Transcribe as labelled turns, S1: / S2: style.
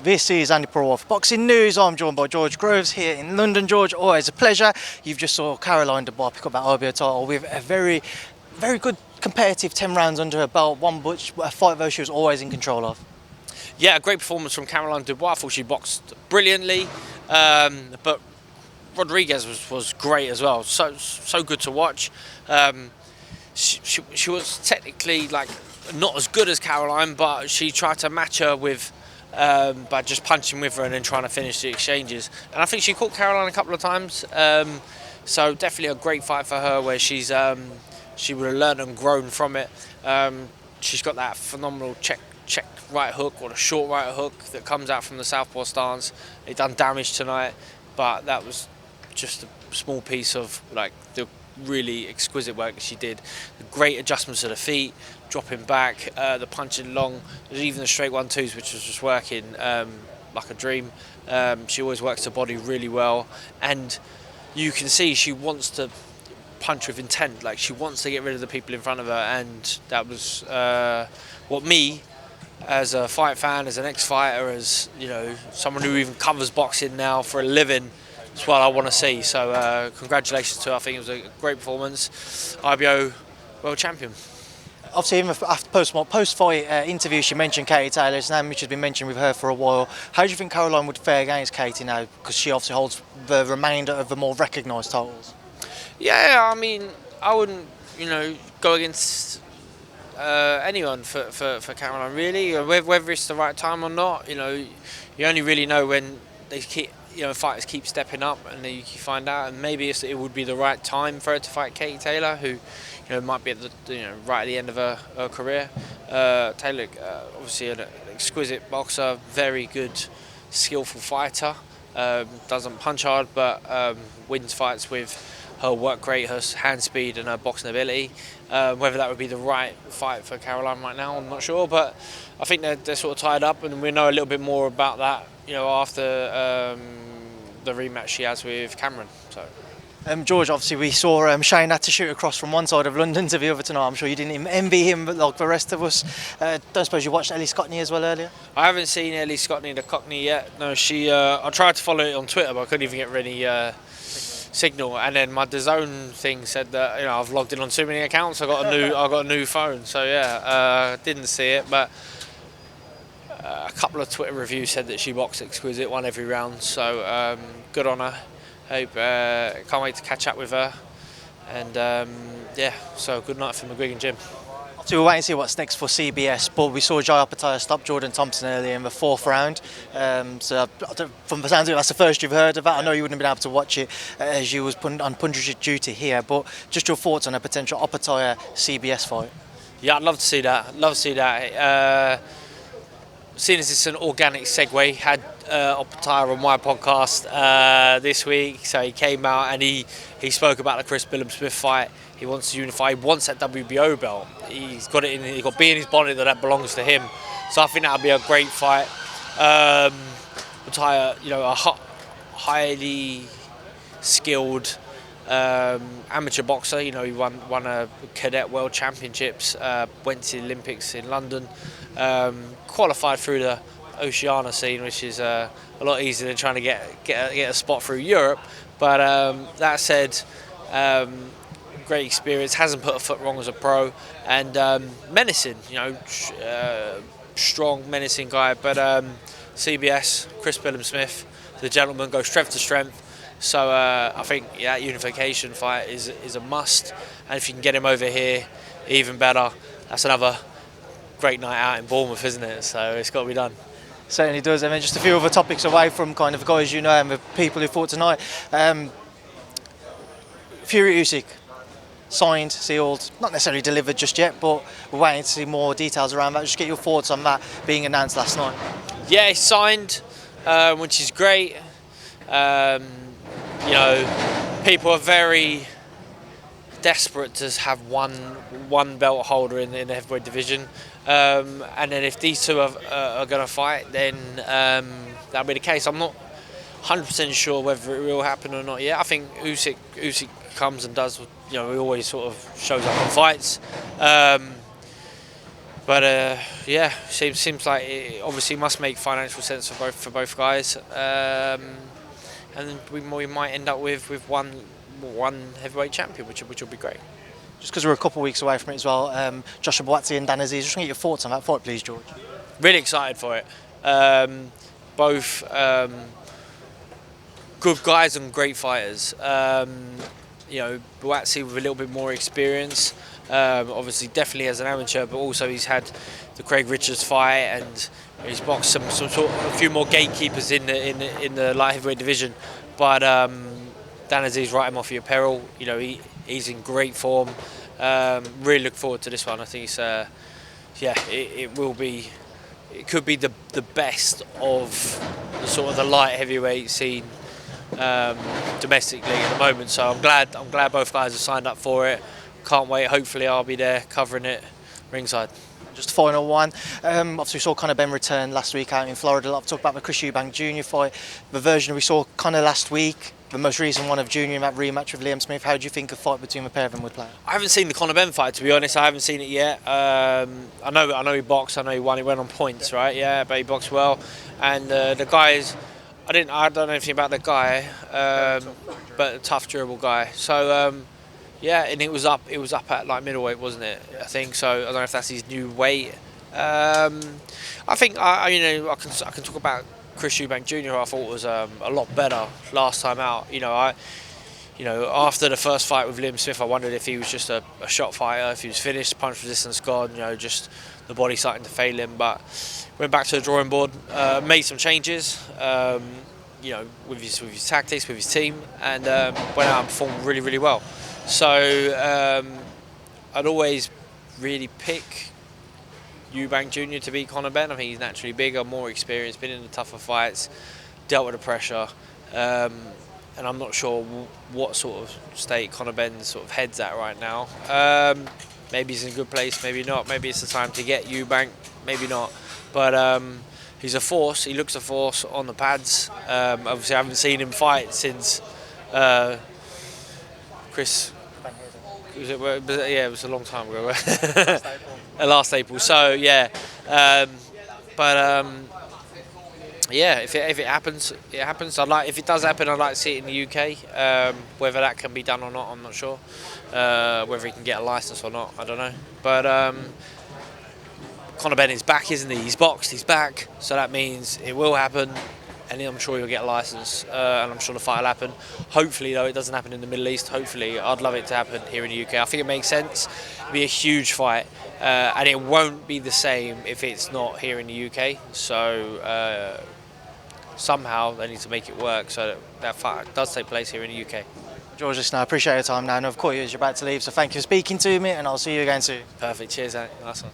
S1: This is Andi Purewal for Boxing News. I'm joined by George Groves here in London. George, always a pleasure. You've just saw Caroline Dubois pick up that IBO title with a very good competitive 10 rounds under her belt, one which a fight though she was always in control of.
S2: Yeah, a great performance from Caroline Dubois. I thought she boxed brilliantly, but Rodriguez was great as well. So good to watch. She was technically not as good as Caroline, but she tried to match her with by just punching with her and then trying to finish the exchanges. And I think she caught Caroline a couple of times. So definitely a great fight for her, where she would have learned and grown from it. She's got that phenomenal check right hook, or the short right hook that comes out from the southpaw stance. It done damage tonight, but that was just a small piece of the really exquisite work that she did. The great adjustments to the feet, dropping back, the punching long, even the straight 1-2s, which was just working like a dream. She always works her body really well, and you can see she wants to punch with intent. She wants to get rid of the people in front of her, and that was what me, as a fight fan, as an ex-fighter, as someone who even covers boxing now for a living, it's what I want to see. So congratulations to her. I think it was a great performance. IBO world champion.
S1: Obviously, even after post-fight interview, she mentioned Katie Taylor's name, which has been mentioned with her for a while. How do you think Caroline would fare against Katie now? Because she obviously holds the remainder of the more recognised titles.
S2: Yeah, I mean, I wouldn't, go against anyone for Caroline, really. Whether it's the right time or not, you only really know when they keep, fighters keep stepping up, and then you can find out. And maybe it would be the right time for her to fight Katie Taylor, who, might be at the, right at the end of her career. Taylor, obviously an exquisite boxer, very good, skillful fighter. Doesn't punch hard, but wins fights with her work rate, her hand speed, and her boxing ability. Whether that would be the right fight for Caroline right now, I'm not sure, but I think they're sort of tied up, and we know a little bit more about that, after the rematch she has with Cameron. So.
S1: George, obviously we saw Shane had to shoot across from one side of London to the other tonight. I'm sure you didn't even envy him, but like the rest of us. Don't suppose you watched Ellie Scotney as well earlier?
S2: I haven't seen Ellie Scotney, the Cockney, yet. No, she. I tried to follow it on Twitter, but I couldn't even get any signal. And then my DAZN thing said that I've logged in on too many accounts. I got a new phone, so yeah, didn't see it, but. A couple of Twitter reviews said that she boxed exquisite, won every round, so good on her. Can't wait to catch up with her, and so good night from McGuigan Gym.
S1: So we'll wait and see what's next for CBS, but we saw Opetaia stop Jordan Thompson earlier in the 4th round. So from the sounds of it, that's the first you've heard of that. I know you wouldn't have been able to watch it as you was on punishment duty here, but just your thoughts on a potential Opetaia CBS fight?
S2: Yeah, I'd love to see that. Seeing as it's an organic segue, had Opetaia on my podcast this week, so he came out and he spoke about the Chris Billam-Smith fight. He wants to unify, he wants that WBO belt. He's got B in his bonnet that belongs to him. So I think that'll be a great fight. Opetaia, a highly skilled amateur boxer. He won a cadet world championships, went to the Olympics in London. Qualified through the Oceania scene, which is a lot easier than trying to get a spot through Europe. But that said, great experience, hasn't put a foot wrong as a pro, and menacing, strong, menacing guy. But CBS, Chris Billam-Smith, the gentleman, goes strength to strength. So I think that unification fight is a must, and if you can get him over here, even better. That's another great night out in Bournemouth, isn't it? So it's got to be done.
S1: Certainly does. I mean, just a few other topics away from kind of the guys and the people who fought tonight. Fury-Usyk, signed, sealed, not necessarily delivered just yet, but we're waiting to see more details around that. Just get your thoughts on that being announced last night. Yeah,
S2: he's signed, which is great. People are very desperate to have one belt holder in the heavyweight division, and then if these two are going to fight, then that'll be the case. I'm not 100% sure whether it will happen or not yet. I think Usyk comes and does, he always sort of shows up in fights. But yeah, seems like it obviously must make financial sense for both guys, and then we might end up with one heavyweight champion, which will be great.
S1: Just because we're a couple of weeks away from it as well, Joshua Buatsi and Azeez, just want to get your thoughts on that fight, please, George.
S2: Really excited for it. Both good guys and great fighters. You know, Buatsi with a little bit more experience. Obviously, definitely as an amateur, but also he's had the Craig Richards fight, and he's boxed some sort of a few more gatekeepers in the light heavyweight division. But Azeez right him off your peril. You know, he's in great form. Really look forward to this one. I think it's it will be. It could be the best of the sort of the light heavyweight scene domestically at the moment. So I'm glad both guys have signed up for it. Can't wait. Hopefully I'll be there covering it ringside.
S1: Just final one. Obviously we saw Conor-Benn return last week out in Florida. A lot of talk about the Eubank Jr. fight. The version we saw Conor last week, the most recent one of Junior in that rematch with Billam-Smith. How do you think a fight between the pair of them would play?
S2: I haven't seen the Conor-Benn fight, to be honest. I haven't seen it yet. I know he boxed. I know he won. He went on points, right? Yeah, but he boxed well. And the guys, I don't know anything about the guy, but a tough, durable guy. So. Yeah, and it was up at like middleweight, wasn't it? I think so. I don't know if that's his new weight. I think I can talk about Eubank Jr., who I thought was a lot better last time out. After the first fight with Billam-Smith, I wondered if he was just a shot fighter, if he was finished, punch resistance gone. Just the body starting to fail him. But went back to the drawing board, made some changes. With his tactics, with his team, and went out and performed really, really well. So I'd always really pick Eubank Jr. to beat Conor-Benn. I think he's naturally bigger, more experienced, been in the tougher fights, dealt with the pressure, and I'm not sure what sort of state Conor-Benn's sort of head's at right now. Maybe he's in a good place, maybe not. Maybe it's the time to get Eubank, maybe not. But he's a force. He looks a force on the pads. Obviously, I haven't seen him fight since Chris. It was a long time ago. Last April. So yeah, if it happens, it happens. If it does happen, I'd like to see it in the UK. Whether that can be done or not, I'm not sure. Whether he can get a license or not, I don't know. But Conor-Benn is back, isn't he? He's boxed, he's back, so that means it will happen. And I'm sure he'll get a license, and I'm sure the fight will happen. Hopefully, though, it doesn't happen in the Middle East. Hopefully, I'd love it to happen here in the UK. I think it makes sense. It'll be a huge fight, and it won't be the same if it's not here in the UK. So somehow they need to make it work so that fight does take place here in the UK.
S1: George, listen, I appreciate your time now. And of course, you're about to leave, so thank you for speaking to me, and I'll see you again soon.
S2: Perfect. Cheers, Andy. Nice one.